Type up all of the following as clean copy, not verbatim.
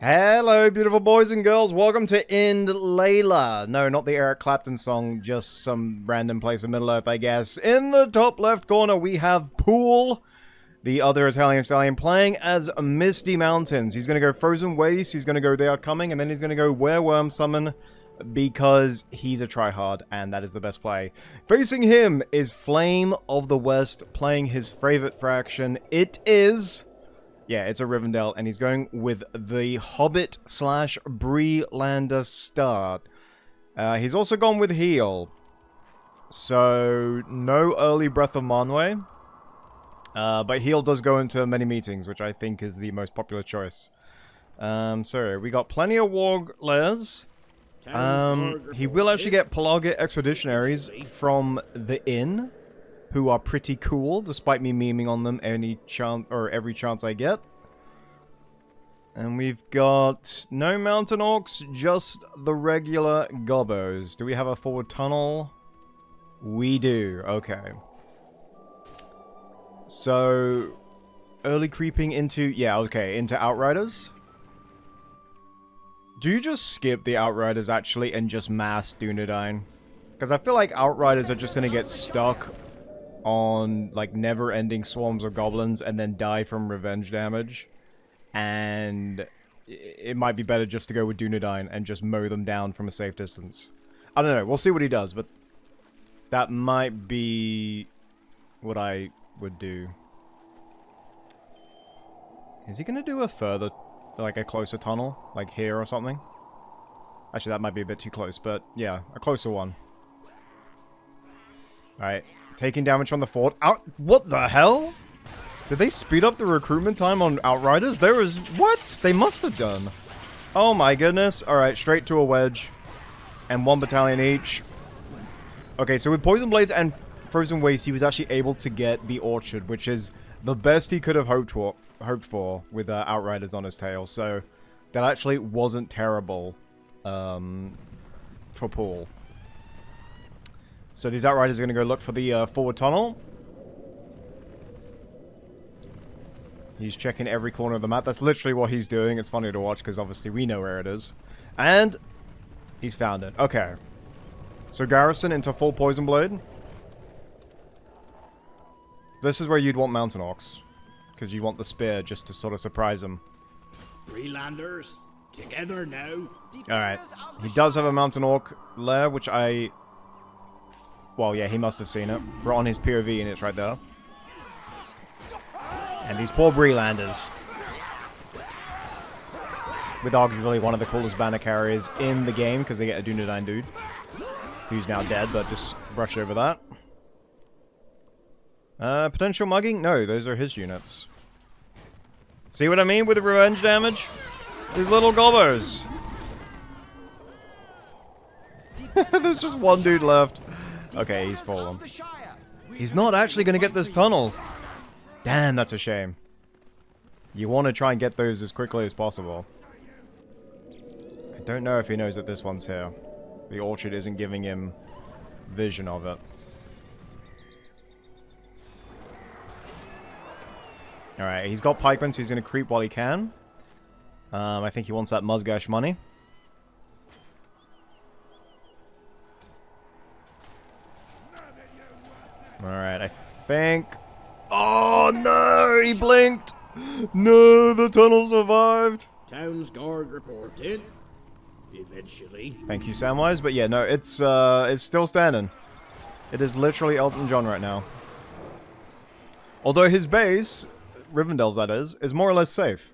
Hello, beautiful boys and girls. Welcome to End Layla. No, not the Eric Clapton song, just some random place in Middle-earth, I guess. In the top left corner, we have Pool, the other Italian stallion, playing as Misty Mountains. He's going to go Frozen Waste, he's going to go They Are Coming, and then he's going to go Wereworm Summon, because he's a tryhard, and that is the best play. Facing him is Flame of the West, playing his favorite faction. It is... yeah, it's a Rivendell, and he's going with the Hobbit / Breelander start. He's also gone with Heal. So, no early Breath of Manwë. But Heal does go into many meetings, which I think is the most popular choice. So, we got plenty of Warg Lairs. He will actually get Pelagic Expeditionaries from the Inn, who are pretty cool, despite me memeing on them any chance or every chance I get. And we've got no Mountain Orcs, just the regular Gobbos. Do we have a forward tunnel? We do. Okay. So, early creeping into... yeah, okay, into Outriders. Do you just skip the Outriders, actually, and just mass Dunedain? Because I feel like Outriders are just going to get stuck on like never-ending swarms of goblins and then die from revenge damage, and it might be better just to go with Dunedain and just mow them down from a safe distance. I don't know, we'll see what he does, but that might be what I would do. Is he gonna do a further, like a closer tunnel, like here or something? Actually, that might be a bit too close, but yeah, a closer one. Alright, taking damage from the fort. What the hell? Did they speed up the recruitment time on Outriders? There was... what? They must have done. Oh my goodness. Alright, straight to a wedge. And 1 battalion each. Okay, so with Poison Blades and Frozen Waste, he was actually able to get the Orchard, which is the best he could have hoped for with Outriders on his tail. So, that actually wasn't terrible for Paul. So these Outriders are going to go look for the forward tunnel. He's checking every corner of the map. That's literally what he's doing. It's funny to watch because obviously we know where it is. And he's found it. Okay. So Garrison into full Poison Blade. This is where you'd want Mountain Orcs, because you want the spear just to sort of surprise him. Freelanders, together now. Alright. He does have a Mountain Orc lair, which I... well, yeah, he must have seen it. We're on his POV and it's right there. And these poor Breelanders. With arguably one of the coolest banner carriers in the game, because they get a Dunedain dude. Who's now dead, but just brush over that. Potential mugging? No, those are his units. See what I mean with the revenge damage? These little gobbos. There's just one dude left. Okay, he's fallen. He's not actually going to get this tunnel. Damn, that's a shame. You want to try and get those as quickly as possible. I don't know if he knows that this one's here. The Orchard isn't giving him vision of it. Alright, he's got pikemen, so he's going to creep while he can. I think he wants that Musgash money. Alright, I think... oh no! He blinked! No, the tunnel survived! Town's guard reported. Eventually. Thank you, Samwise. But yeah, no, it's still standing. It is literally Elton John right now. Although his base, Rivendell's that is more or less safe.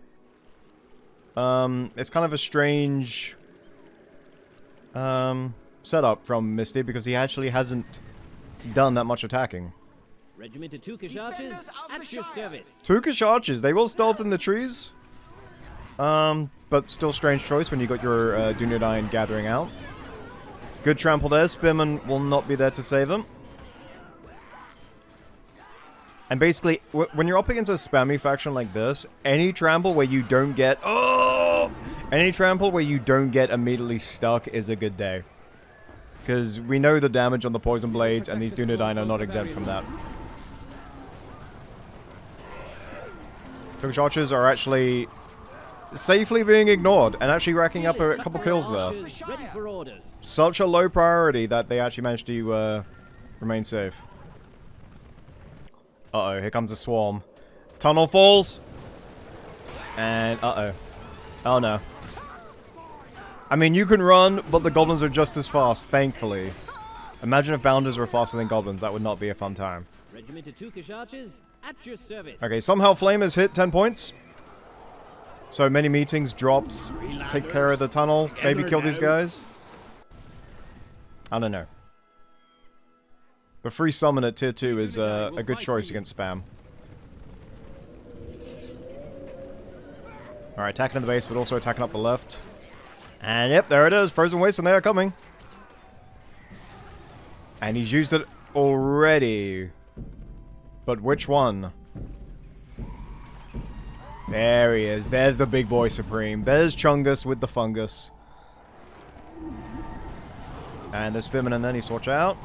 It's kind of a strange setup from Misty, because he actually hasn't done that much attacking. Regiment of Tukish archers at your service. Tukish archers, they will stealth in the trees. But still strange choice when you got your Dunedain gathering out. Good trample there. Spearman will not be there to save them. And basically, when you're up against a spammy faction like this, any trample where you don't get... oh! Any trample where you don't get immediately stuck is a good day. Because we know the damage on the Poison Blades, and these Dunedain are not exempt from that. Tukish archers are actually safely being ignored and actually racking up a couple kills there. Ready for orders. Such a low priority that they actually managed to remain safe. Uh-oh, here comes a swarm. Tunnel falls. And uh-oh. Oh no. I mean, you can run, but the goblins are just as fast, thankfully. Imagine if bounders were faster than goblins. That would not be a fun time. Regiment of Tukish archers at your service. Okay, somehow Flame has hit 10 points. So many meetings, drops, take care of the tunnel, maybe kill these guys. I don't know. The free summon at tier 2 is a good choice against spam. Alright, attacking the base, but also attacking up the left. And yep, there it is. Frozen Waste, and they are coming. And he's used it already. But which one? There he is. There's the big boy supreme. There's Chungus with the fungus. And there's Spearman and then he's watch out.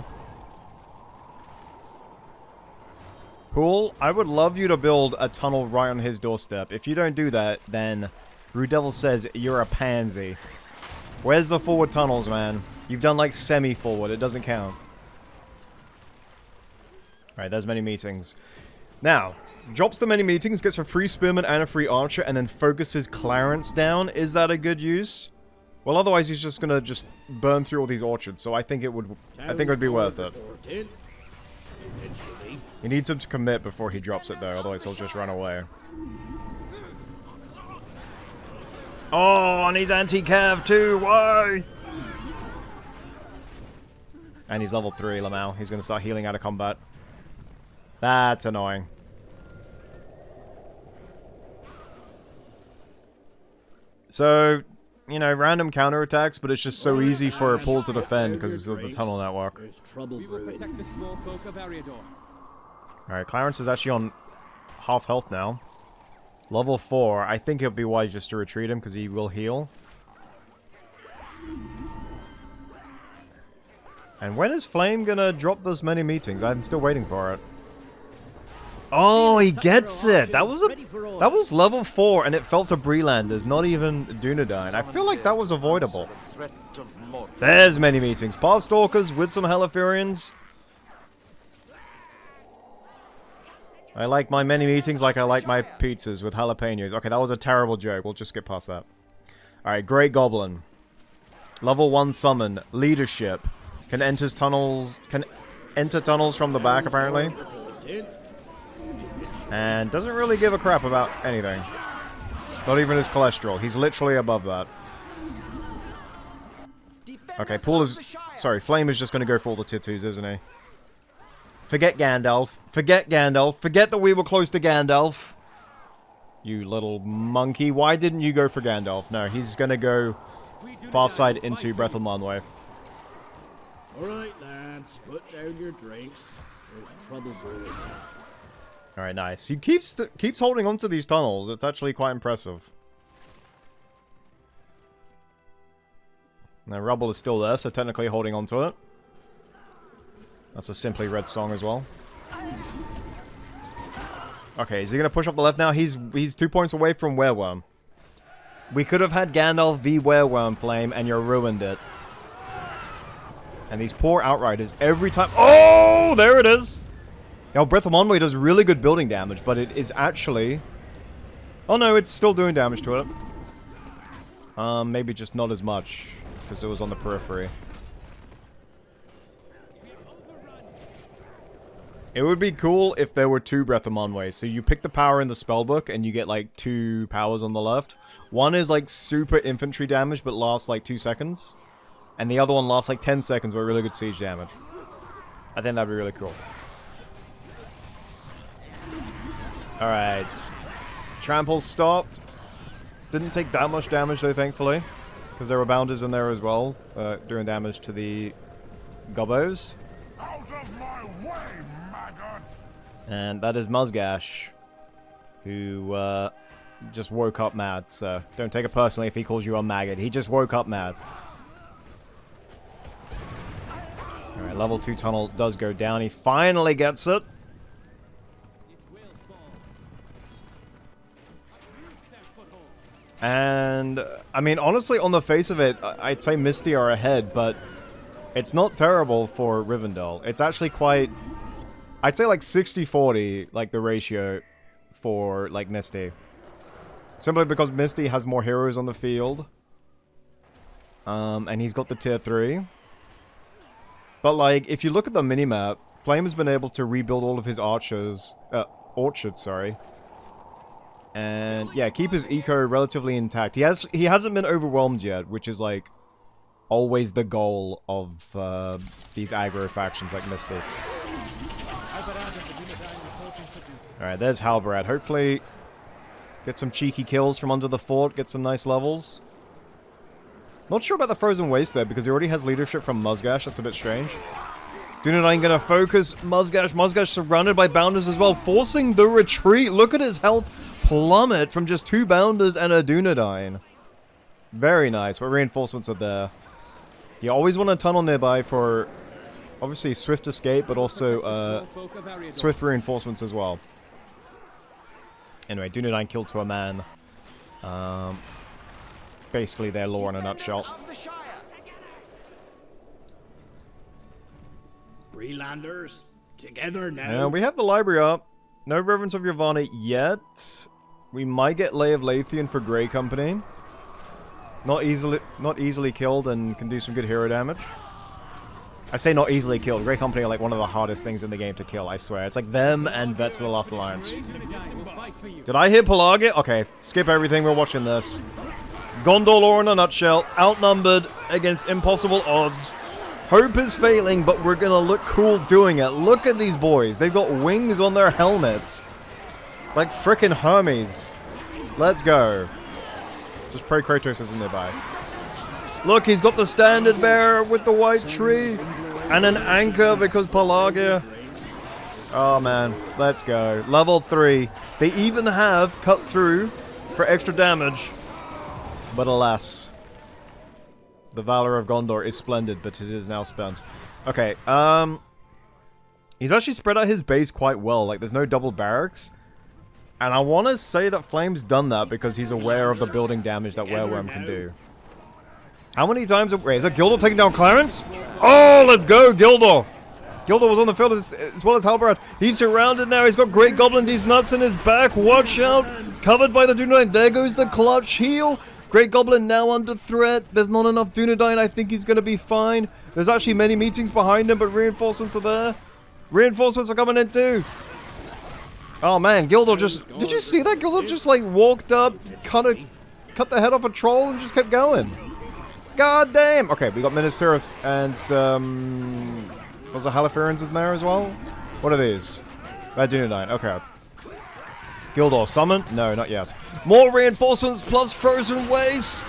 Pool, I would love you to build a tunnel right on his doorstep. If you don't do that, then RuudDevil says you're a pansy. Where's the forward tunnels, man? You've done like semi-forward. It doesn't count. Alright, there's many meetings. Now, drops the many meetings, gets a free spearman and a free archer, and then focuses Clarence down. Is that a good use? Well, otherwise he's just gonna burn through all these orchards, so I think it would be worth it. He needs him to commit before he drops it though, otherwise he'll just run away. Oh, and he's anti-cav too, why? And he's level 3, Lamau. He's gonna start healing out of combat. That's annoying. So, you know, random counterattacks, but it's just so easy for a pool to defend because of the tunnel network. Alright, Clarence is actually on half health now. Level 4. I think it'll be wise just to retreat him because he will heal. And when is Flame gonna drop those many meetings? I'm still waiting for it. Oh, he gets it! That was level 4 and it fell to Brelanders, not even Dunedain. I feel like that was avoidable. There's many meetings. Pathstalkers with some Hellifurians. I like my many meetings like I like my pizzas with jalapenos. Okay, that was a terrible joke. We'll just skip past that. Alright, Great Goblin. Level 1 summon. Leadership. Can enter tunnels from the back, apparently. And doesn't really give a crap about anything. Not even his cholesterol. He's literally above that. Okay, Flame is just going to go for all the tier 2s, isn't he? Forget Gandalf. Forget Gandalf. Forget that we were close to Gandalf. You little monkey. Why didn't you go for Gandalf? No, he's going to go far side into Breath of Manway. Alright, lads. Put down your drinks. There's trouble brewing. Alright, nice. He keeps holding on to these tunnels. It's actually quite impressive. Now, Rubble is still there, so technically holding on to it. That's a Simply Red song as well. Okay, is he going to push up the left now? He's 2 points away from Wereworm. We could have had Gandalf v Wereworm Flame, and you ruined it. And these poor Outriders, every time... Oh, there it is! Now, Breath of Manway does really good building damage, but it is actually... Oh no, it's still doing damage to it. Maybe just not as much, because it was on the periphery. It would be cool if there were 2 Breath of Manway. So you pick the power in the spellbook, and you get like 2 powers on the left. One is like super infantry damage, but lasts like 2 seconds. And the other one lasts like 10 seconds, but really good siege damage. I think that'd be really cool. Alright. Trample stopped. Didn't take that much damage though, thankfully. Because there were bounders in there as well, doing damage to the gobbos. Out of my way, maggots! And that is Muzgash, who just woke up mad, so don't take it personally if he calls you a maggot. He just woke up mad. Alright, level 2 tunnel does go down. He finally gets it. And, I mean, honestly, on the face of it, I'd say Misty are ahead, but it's not terrible for Rivendell. It's actually quite, I'd say like 60-40, like the ratio for, like, Misty. Simply because Misty has more heroes on the field. And he's got the tier 3. But, like, if you look at the minimap, Flame has been able to rebuild all of his orchards, sorry. And, yeah, keep his eco relatively intact. He hasn't been overwhelmed yet, which is, like, always the goal of these aggro factions like Misty. Alright, there's Halbarad. Hopefully, get some cheeky kills from under the fort, get some nice levels. Not sure about the Frozen Waste there, because he already has leadership from Muzgash. That's a bit strange. Dunedain gonna focus Muzgash. Muzgash surrounded by Bounders as well, forcing the retreat. Look at his health plummet from just 2 Bounders and a Dunedain. Very nice. What reinforcements are there? You always want a tunnel nearby for, obviously, swift escape, but also swift reinforcements as well. Anyway, Dunedain killed to a man. Basically their lore in a nutshell. Freelanders, together now. Yeah, we have the library up. No Reverence of Yavanna yet. We might get Lay of Lathian for Grey Company. Not easily killed and can do some good hero damage. I say not easily killed. Grey Company are like one of the hardest things in the game to kill, I swear. It's like them and Vets of the Lost Alliance. Did I hear Pelagia? Okay, skip everything, we're watching this. Gondor lore in a nutshell. Outnumbered against impossible odds. Hope is failing, but we're gonna look cool doing it. Look at these boys. They've got wings on their helmets. Like frickin' Hermes. Let's go. Just pray Kratos isn't nearby. Look, he's got the standard bearer with the white tree. And an anchor because Pelagia. Oh man, let's go. Level 3. They even have cut through for extra damage. But alas. The Valor of Gondor is splendid, but it is now spent. Okay, he's actually spread out his base quite well. Like, there's no double barracks. And I want to say that Flame's done that because he's aware of the building damage that Wereworm can do. How many times... Wait, is that Gildor taking down Clarence? Oh, let's go, Gildor! Gildor was on the field as well as Halbarad. He's surrounded now. He's got Great Goblin D's nuts in his back. Watch out! Covered by the Dunedain. There goes the clutch heal. Great Goblin now under threat. There's not enough Dunedain. I think he's going to be fine. There's actually many meetings behind him, but reinforcements are there. Reinforcements are coming in too. Oh man, Gildor just... Did you see that? Gildor just like walked up, cut the head off a troll and just kept going. God damn. Okay, we got Minas Tirith and... was the Halifareans in there as well? What are these? They're Dunedain. Okay. Gildor summoned? No, not yet. More reinforcements plus frozen waste.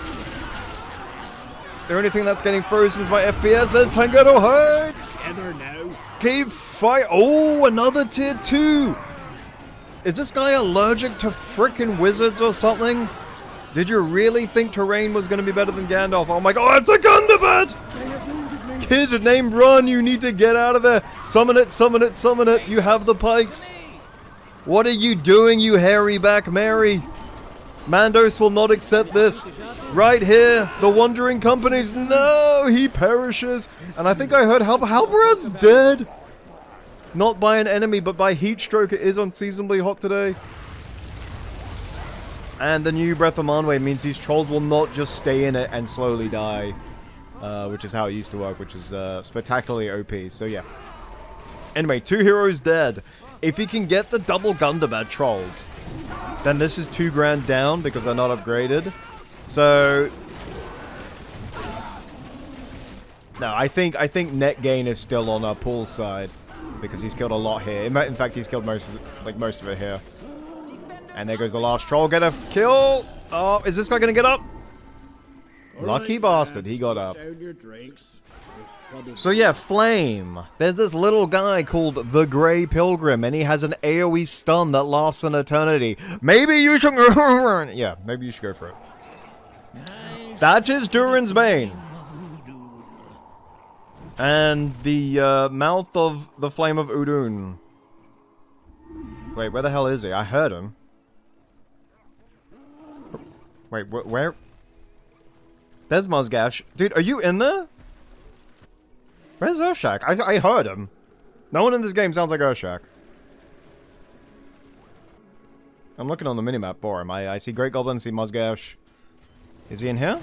The only thing that's getting frozen is my FPS. There's Tangedo Hide. Together now. Keep fight. Oh, another tier 2. Is this guy allergic to frickin' wizards or something? Did you really think terrain was going to be better than Gandalf? Oh my god, it's a Gundabad! Kid named Run, you need to get out of there. Summon it, summon it, summon it. You have the pikes. What are you doing, you hairy back Mary? Mandos will not accept this. Right here, the Wandering Companies. No, he perishes. And I think I heard Halbarad's dead. Not by an enemy, but by heat stroke. It is unseasonably hot today. And the new Breath of Manwë means these trolls will not just stay in it and slowly die. Which is how it used to work, which is spectacularly OP. So yeah. Anyway, 2 heroes dead. If he can get the double Gundabad trolls, then this is 2 grand down because they're not upgraded. So no, I think net gain is still on our Pool's side because he's killed a lot here. In fact, he's killed most of it here. And there goes the last troll. Get a kill. Oh, is this guy gonna get up? Lucky bastard, he got up. So yeah, Flame. There's this little guy called the Grey Pilgrim, and he has an AoE stun that lasts an eternity. Maybe you should... Yeah, maybe you should go for it. That is Durin's Bane. And the mouth of the Flame of Udun. Wait, where the hell is he? I heard him. Wait, where? There's Mozgash. Dude, are you in there? Where's Urshak? I heard him. No one in this game sounds like Urshak. I'm looking on the minimap for him. I see Great Goblin, see Mozgash. Is he in here?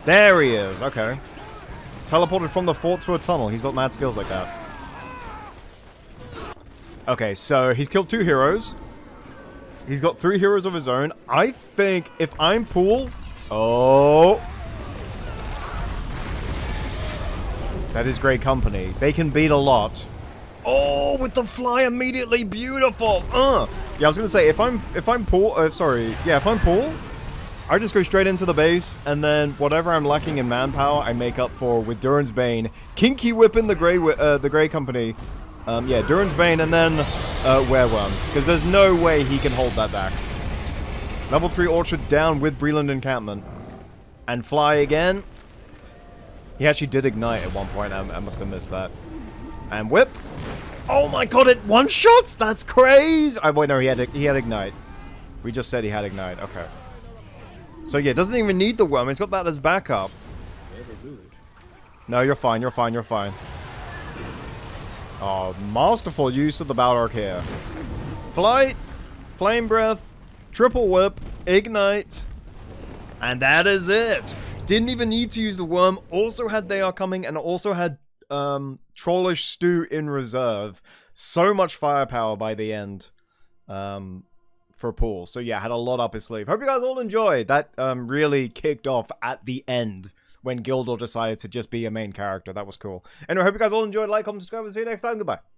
There he is. Okay. Teleported from the fort to a tunnel. He's got mad skills like that. Okay, so he's killed 2 heroes. He's got 3 heroes of his own. I think if I'm Pool... Oh... That is great company. They can beat a lot. Oh, with the fly immediately. Beautiful. Yeah, I was gonna say, if I'm Pool... if I'm Pool... I just go straight into the base, and then whatever I'm lacking in manpower, I make up for with Durin's Bane. Kinky whipping the Grey Company. Yeah, Durin's Bane, and then Wereworm. Because there's no way he can hold that back. Level 3 Orchard down with Breland Encampment. And fly again. He actually did ignite at one point. I must have missed that. And whip. Oh my god, it one-shots? That's crazy! Wait, no, he had ignite. We just said he had ignite. Okay. So yeah, doesn't even need the worm. He's got that as backup. No, you're fine. You're fine. You're fine. Oh, masterful use of the Balrog here. Flight, Flame Breath, Triple Whip, Ignite, and that is it. Didn't even need to use the worm. Also had They Are Coming, and also had Trollish Stew in reserve. So much firepower by the end. For Pool. So yeah, had a lot up his sleeve. Hope you guys all enjoyed. That really kicked off at the end when Gildor decided to just be a main character. That was cool. Anyway, hope you guys all enjoyed. Like, comment, subscribe, and see you next time. Goodbye.